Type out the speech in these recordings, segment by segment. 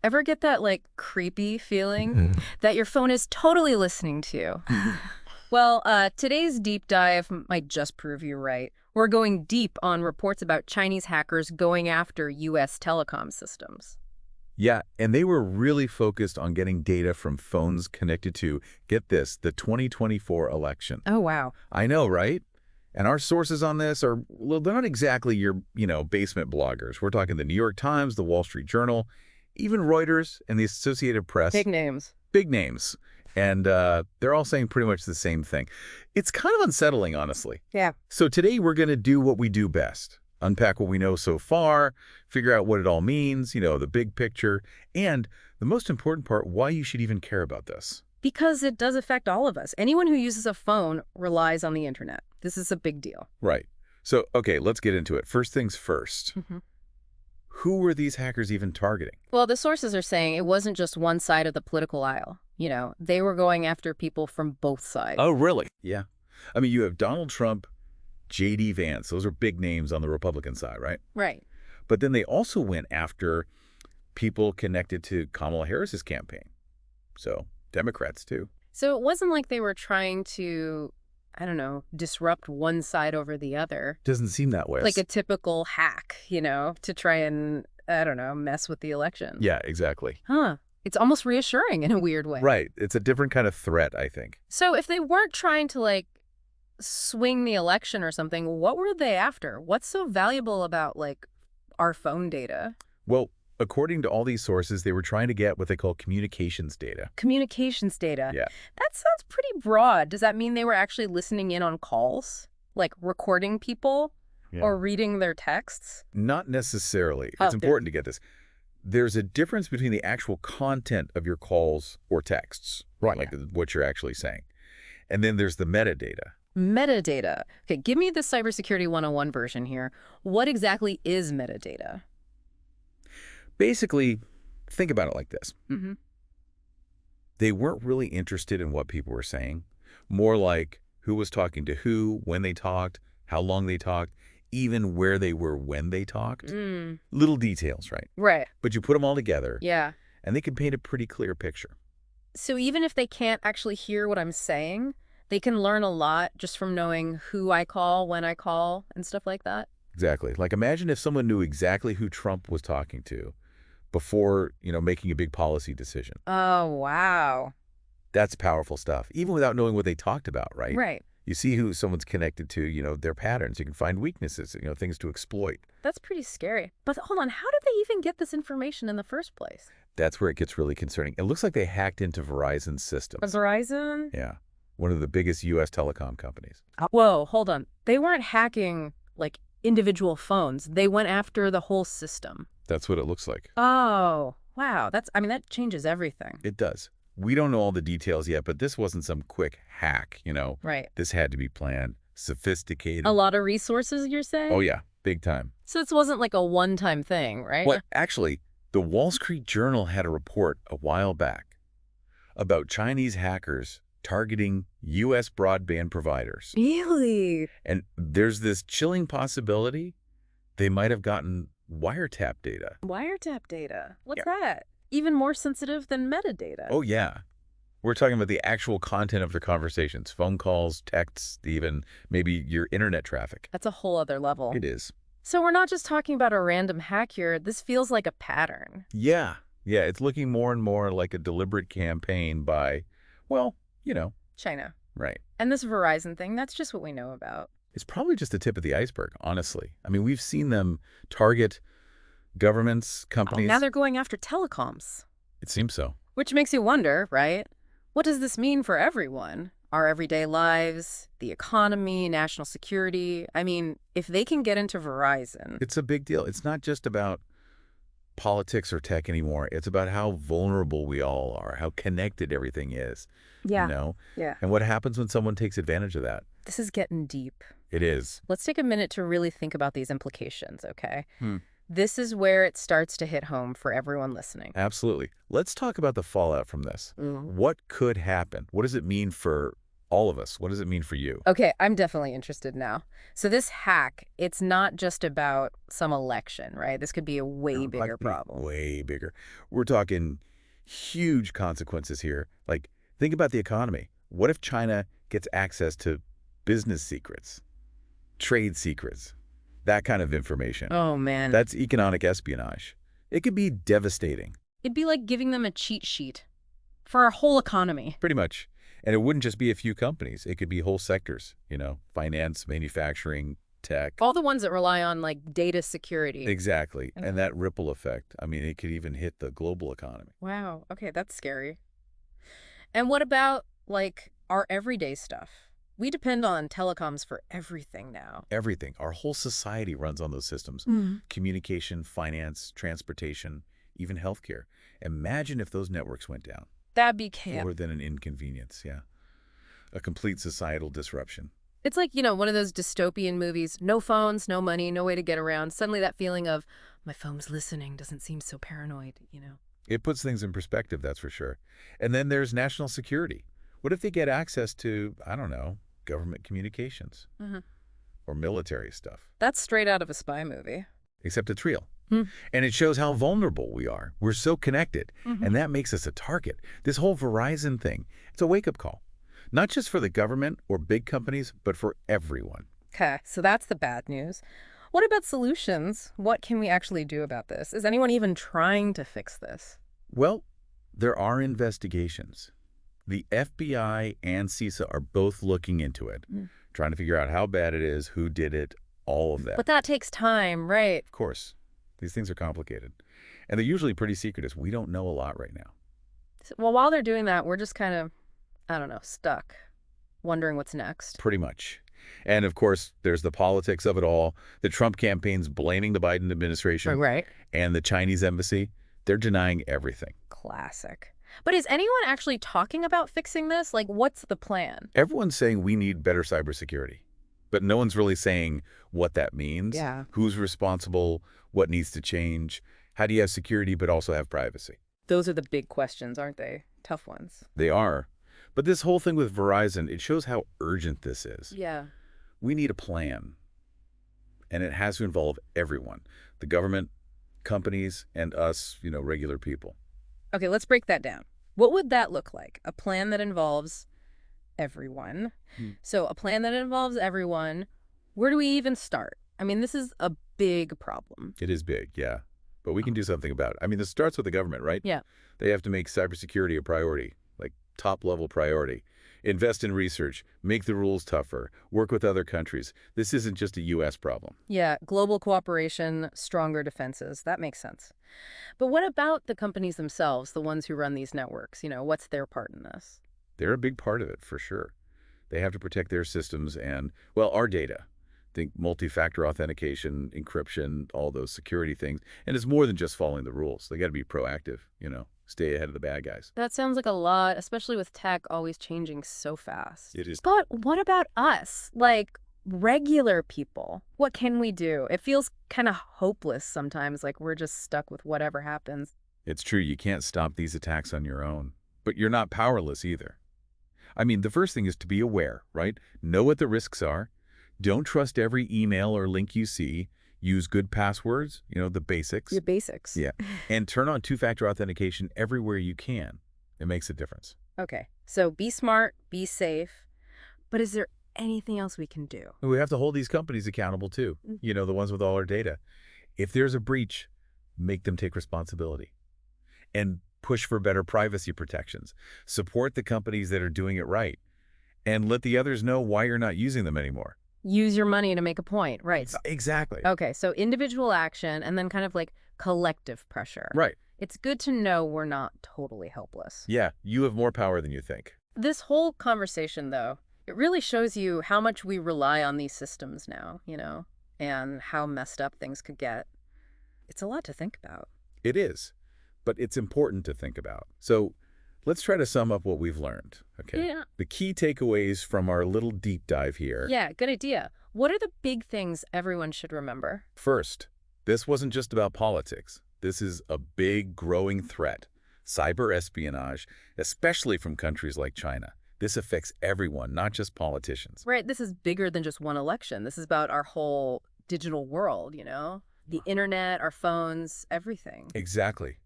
Ever get that, like, creepy feeling Mhm. that your phone is totally listening to you? Well, today's deep dive might just prove you right. We're going deep on reports about Chinese hackers going after U.S. telecom systems. Yeah, and they were really focused on getting data from phones connected to, get this, the 2024 election. Oh, wow. I know, right? And our sources on this are, well, they're not exactly your, basement bloggers. We're talking the New York Times, the Wall Street Journal, even Reuters and the Associated Big Press, names. big names. And they're all saying pretty much the same thing. It's kind of unsettling, honestly. Yeah. So today we're going to do what we do best. Unpack what we know so far, figure out what it all means, the big picture, and the most important part, why you should even care about this. Because it does affect all of us. Anyone who uses a phone relies on the internet. This is a big deal. Right. So, okay, let's get into it. First things first. Who were these hackers even targeting? Well, the sources are saying it wasn't just one side of the political aisle. They were going after people from both sides. Oh, really? Yeah. I mean, you have Donald Trump, J.D. Vance. Those are big names on the Republican side, right? Right. But then they also went after people connected to Kamala Harris's campaign. So, Democrats, too. So it wasn't like they were trying to, I don't know, disrupt one side over the other. Doesn't seem that way. Like a typical hack, to try and, I don't know, mess with the election. Yeah, exactly. Huh. It's almost reassuring in a weird way. Right. It's a different kind of threat, I think. So if they weren't trying to, like, swing the election or something, what were they after? What's so valuable about, like, our phone data? Well, according to all these sources, they were trying to get what they call communications data. Communications data. Yeah. That sounds pretty broad. Does that mean they were actually listening in on calls? Like recording people? Yeah. Or reading their texts? Not necessarily. Oh, It's important to get this. There's a difference between the actual content of your calls or texts, Right. like what you're actually saying. And then there's the metadata. Metadata. Okay, give me the Cybersecurity 101 version here. What exactly is metadata? Basically, think about it like this. Mm-hmm. They weren't really interested in what people were saying. More like who was talking to who, when they talked, how long they talked, even where they were when they talked. Little details, right? Right. But you put them all together, Yeah. and they can paint a pretty clear picture. So even if they can't actually hear what I'm saying, they can learn a lot just from knowing who I call, when I call, and stuff like that? Exactly. Like imagine if someone knew exactly who Trump was talking to before, making a big policy decision. Oh, wow. That's powerful stuff, even without knowing what they talked about, right? Right. You see who someone's connected to, their patterns. You can find weaknesses, things to exploit. That's pretty scary. But hold on, how did they even get this information in the first place? That's where it gets really concerning. It looks like they hacked into Verizon's systems. Verizon? Yeah, one of the biggest U.S. telecom companies. Whoa, hold on. They weren't hacking, like, individual phones. They went after the whole system. That's what it looks like. Oh, wow. That changes everything. It does. We don't know all the details yet, but this wasn't some quick hack, Right. This had to be planned, sophisticated. A lot of resources, you're saying? Oh, yeah, big time. So this wasn't like a one-time thing, right? Well, actually, the Wall Street Journal had a report a while back about Chinese hackers targeting U.S. broadband providers. Really? And there's this chilling possibility they might have gotten wiretap data. Wiretap data. What's that? Even more sensitive than metadata. Oh, yeah. We're talking about the actual content of the conversations, phone calls, texts, even maybe your internet traffic. That's a whole other level. It is. So we're not just talking about a random hack here. This feels like a pattern. Yeah. Yeah, it's looking more and more like a deliberate campaign by, well, China. right. And this Verizon thing, that's just what we know about. It's probably just the tip of the iceberg, honestly. I mean, we've seen them target governments, companies. Now they're going after telecoms. It seems so. Which makes you wonder, right? What does this mean for everyone? Our everyday lives, the economy, national security. I mean, if they can get into Verizon. It's a big deal. It's not just about politics or tech anymore. It's about how vulnerable we all are, how connected everything is. Yeah. And what happens when someone takes advantage of that? This is getting deep. It is. Let's take a minute to really think about these implications, okay? This is where it starts to hit home for everyone listening. Absolutely. Let's talk about the fallout from this. What could happen? What does it mean for All of us. What does it mean for you? Okay, I'm definitely interested now. So this hack, it's not just about some election, right? This could be a way No, like bigger me, problem. way bigger. We're talking huge consequences here. Like, think about the economy. What if China gets access to business secrets, trade secrets, that kind of information? Oh, man. That's economic espionage. It could be devastating, It'd be like giving them a cheat sheet for our whole economy. pretty much. And it wouldn't just be a few companies. It could be whole sectors, finance, manufacturing, tech. All the ones that rely on, like, data security. Exactly. Okay. And that ripple effect, I mean, it could even hit the global economy. Wow. Okay, that's scary. And what about, like, our everyday stuff? We depend on telecoms for everything now. Everything. Our whole society runs on those systems. Mm. Communication, finance, transportation, even healthcare. Imagine if those networks went down. That'd be chaos. More than an inconvenience, yeah. A complete societal disruption. It's like, one of those dystopian movies, no phones, no money, no way to get around. Suddenly that feeling of, my phone's listening doesn't seem so paranoid. It puts things in perspective, that's for sure. And then there's national security. What if they get access to, I don't know, government communications or military stuff? That's straight out of a spy movie. Except it's real. Hmm. And it shows how vulnerable we are. We're so connected, and that makes us a target. This whole Verizon thing, it's a wake-up call. Not just for the government or big companies, but for everyone. Okay, so that's the bad news. What about solutions? What can we actually do about this? Is anyone even trying to fix this? Well, there are investigations. The FBI and CISA are both looking into it, trying to figure out how bad it is, who did it, all of that. But that takes time, right? Of course, these things are complicated. And they're usually pretty secretive. We don't know a lot right now. Well, while they're doing that, we're just kind of, I don't know, stuck, wondering what's next. Pretty much. And of course, there's the politics of it all. The Trump campaign's blaming the Biden administration. Right. And the Chinese embassy, they're denying everything. Classic. But is anyone actually talking about fixing this? Like, what's the plan? Everyone's saying we need better cybersecurity, but no one's really saying what that means. Yeah. Who's responsible, what needs to change, how do you have security but also have privacy? Those are the big questions, aren't they? Tough ones. They are. But this whole thing with Verizon, it shows how urgent this is. Yeah. We need a plan, and it has to involve everyone, the government, companies, and us, regular people. Okay, let's break that down. What would that look like? A plan that involves everyone. So a plan that involves everyone, where do we even start? I mean, this is a big problem. It is big, yeah. But we can do something about it. I mean, this starts with the government, right? Yeah. They have to make cybersecurity a priority, like top-level priority. Invest in research, make the rules tougher, work with other countries. This isn't just a U.S. problem. Yeah, global cooperation, stronger defenses. That makes sense. But what about the companies themselves, the ones who run these networks? What's their part in this? They're a big part of it, for sure. They have to protect their systems and, well, our data. Think multi-factor authentication, encryption, all those security things. And it's more than just following the rules. They got to be proactive, stay ahead of the bad guys. That sounds like a lot, especially with tech always changing so fast. It is. But what about us? Like, regular people? What can we do? It feels kind of hopeless sometimes, like we're just stuck with whatever happens. It's true, you can't stop these attacks on your own. But you're not powerless either. I mean, the first thing is to be aware, right? Know what the risks are. Don't trust every email or link you see. Use good passwords, the basics. The basics. Yeah. And turn on two-factor authentication everywhere you can. It makes a difference. Okay, so be smart, be safe. But is there anything else we can do? We have to hold these companies accountable too. The ones with all our data. If there's a breach, make them take responsibility. And push for better privacy protections. Support the companies that are doing it right. And let the others know why you're not using them anymore. Use your money to make a point, right? Exactly. Okay, so individual action and then kind of like collective pressure. Right. It's good to know we're not totally helpless. Yeah, you have more power than you think. This whole conversation, though, it really shows you how much we rely on these systems now, and how messed up things could get. It's a lot to think about. It is, but it's important to think about. So let's try to sum up what we've learned, okay? Yeah. The key takeaways from our little deep dive here. Yeah, good idea. What are the big things everyone should remember? First, this wasn't just about politics. This is a big, growing threat. Cyber espionage, especially from countries like China. This affects everyone, not just politicians. Right, this is bigger than just one election. This is about our whole digital world, you know? The internet, our phones, everything. Exactly.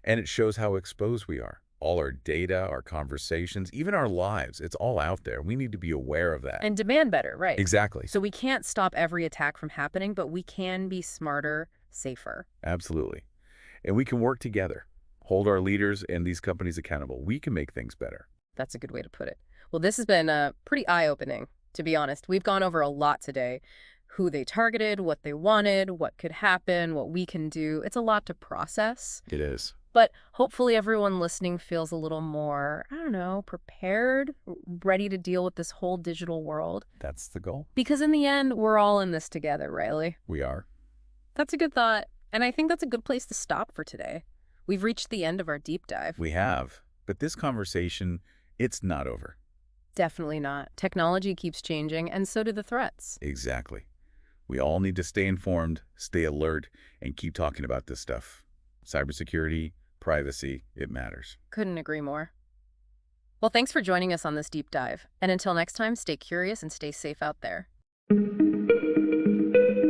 And it shows how exposed we are. All our data, our conversations, even our lives, it's all out there. We need to be aware of that. And demand better, right. Exactly. So we can't stop every attack from happening, but we can be smarter, safer. Absolutely. And we can work together, hold our leaders and these companies accountable. We can make things better. That's a good way to put it. Well, this has been pretty eye-opening, to be honest. We've gone over a lot today. Who they targeted, what they wanted, what could happen, what we can do. It's a lot to process. It is. But hopefully everyone listening feels a little more, I don't know, prepared, ready to deal with this whole digital world. That's the goal. Because in the end, we're all in this together, Riley. We are. That's a good thought. And I think that's a good place to stop for today. We've reached the end of our deep dive. We have. But this conversation, it's not over. Definitely not. Technology keeps changing, and so do the threats. Exactly. We all need to stay informed, stay alert, and keep talking about this stuff. Cybersecurity, privacy, it matters. Couldn't agree more. Well, thanks for joining us on this deep dive. And until next time, stay curious and stay safe out there.